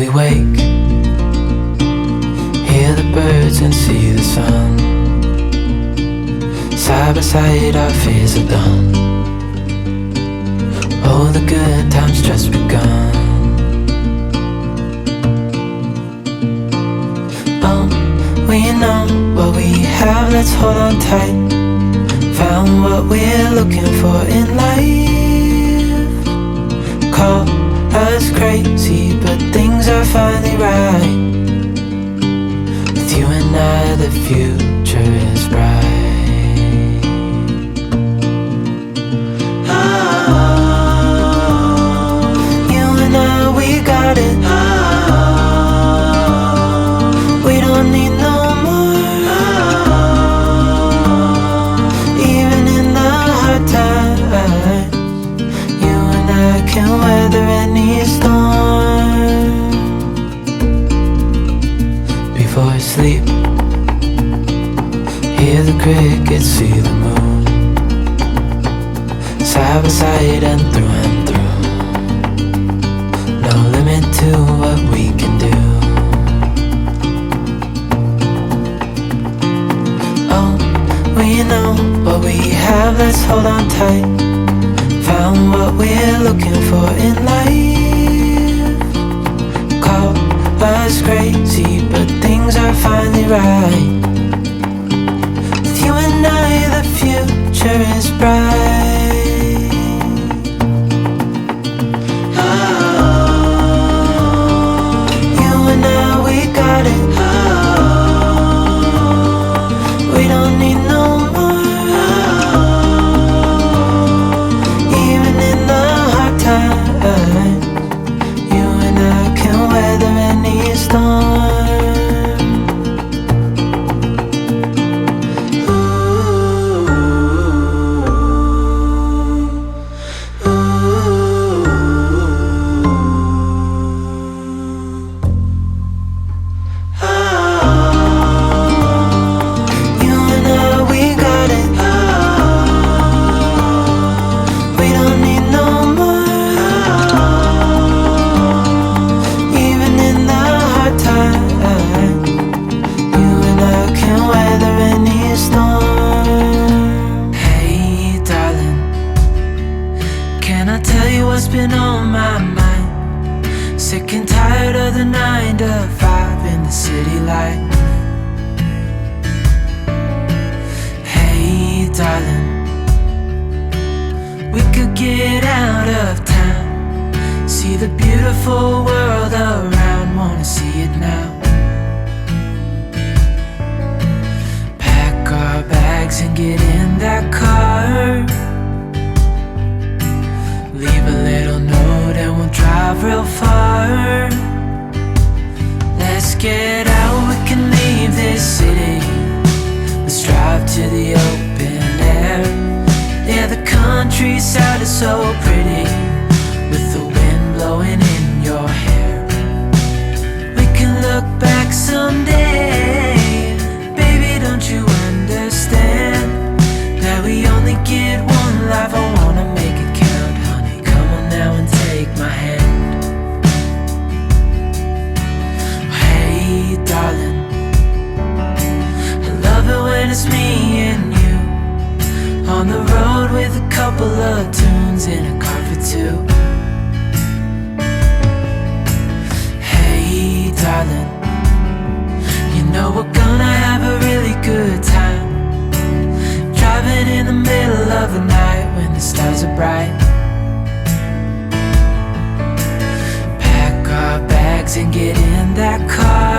we wake, hear the birds and see the sun. Side by side our fears are done. Oh, the good times just begun. Oh, we know what we have, let's hold on tight. Found what we're looking for in life. Call us crazy, but things are finally right. With you and I, the future is bright. Got it. We don't need no more. Even in the hard times, you and I can weather any storm. Before I sleep, hear the crickets, see the moon. Side by side and through and through. No limit to what we can do. Oh, we know what we have, let's hold on tight. Found what we're looking for in life. Call us crazy, but things are finally right. With you and I, the future is bright. Got it. We don't need no more. Even in the hard times, you and I can weather any storm. And get in that car.